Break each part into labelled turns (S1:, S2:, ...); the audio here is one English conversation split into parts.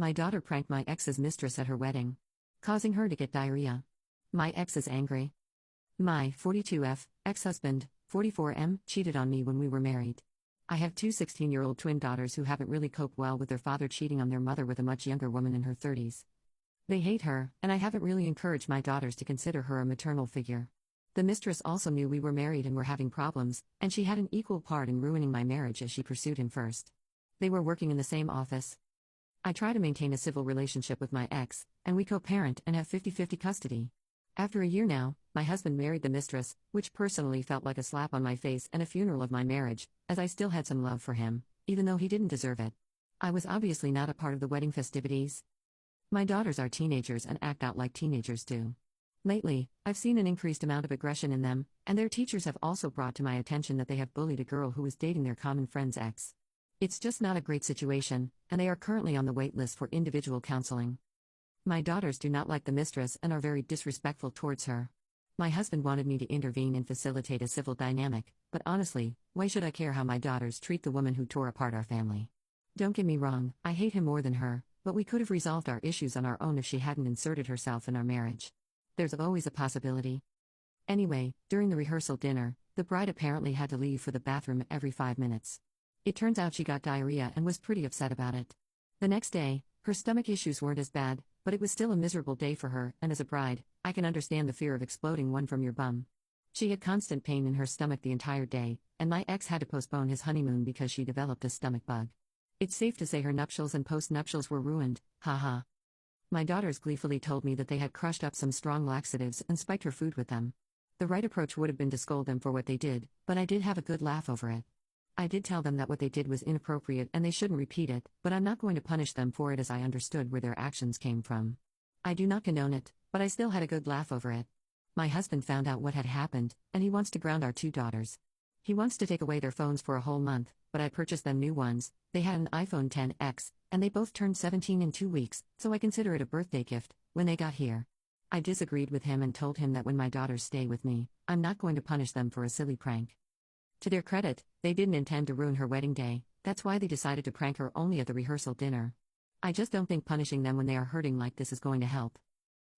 S1: My daughter pranked my ex's mistress at her wedding, causing her to get diarrhea. My ex is angry. My 42F ex-husband, 44M, cheated on me when we were married. I have two 16-year-old twin daughters who haven't really coped well with their father cheating on their mother with a much younger woman in her 30s. They hate her, and I haven't really encouraged my daughters to consider her a maternal figure. The mistress also knew we were married and were having problems, and she had an equal part in ruining my marriage as she pursued him first. They were working in the same office. I try to maintain a civil relationship with my ex, and we co-parent and have 50-50 custody. After a year now, my husband married the mistress, which personally felt like a slap on my face and a funeral of my marriage, as I still had some love for him, even though he didn't deserve it. I was obviously not a part of the wedding festivities. My daughters are teenagers and act out like teenagers do. Lately, I've seen an increased amount of aggression in them, and their teachers have also brought to my attention that they have bullied a girl who was dating their common friend's ex. It's just not a great situation, and they are currently on the wait list for individual counseling. My daughters do not like the mistress and are very disrespectful towards her. My husband wanted me to intervene and facilitate a civil dynamic, but honestly, why should I care how my daughters treat the woman who tore apart our family? Don't get me wrong, I hate him more than her, but we could have resolved our issues on our own if she hadn't inserted herself in our marriage. There's always a possibility. Anyway, during the rehearsal dinner, the bride apparently had to leave for the bathroom every 5 minutes. It turns out she got diarrhea and was pretty upset about it. The next day, her stomach issues weren't as bad, but it was still a miserable day for her, and as a bride, I can understand the fear of exploding one from your bum. She had constant pain in her stomach the entire day, and my ex had to postpone his honeymoon because she developed a stomach bug. It's safe to say her nuptials and post-nuptials were ruined, haha. My daughters gleefully told me that they had crushed up some strong laxatives and spiked her food with them. The right approach would have been to scold them for what they did, but I did have a good laugh over it. I did tell them that what they did was inappropriate and they shouldn't repeat it, but I'm not going to punish them for it as I understood where their actions came from. I do not condone it, but I still had a good laugh over it. My husband found out what had happened, and he wants to ground our two daughters. He wants to take away their phones for a whole month, but I purchased them new ones. They had an iPhone XS, and they both turned 17 in 2 weeks, so I consider it a birthday gift, when they got here. I disagreed with him and told him that when my daughters stay with me, I'm not going to punish them for a silly prank. To their credit, they didn't intend to ruin her wedding day, that's why they decided to prank her only at the rehearsal dinner. I just don't think punishing them when they are hurting like this is going to help.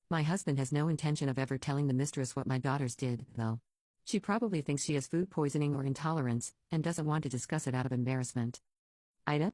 S1: My husband has no intention of ever telling the mistress what my daughters did, though. She probably thinks she has food poisoning or intolerance, and doesn't want to discuss it out of embarrassment. Ida?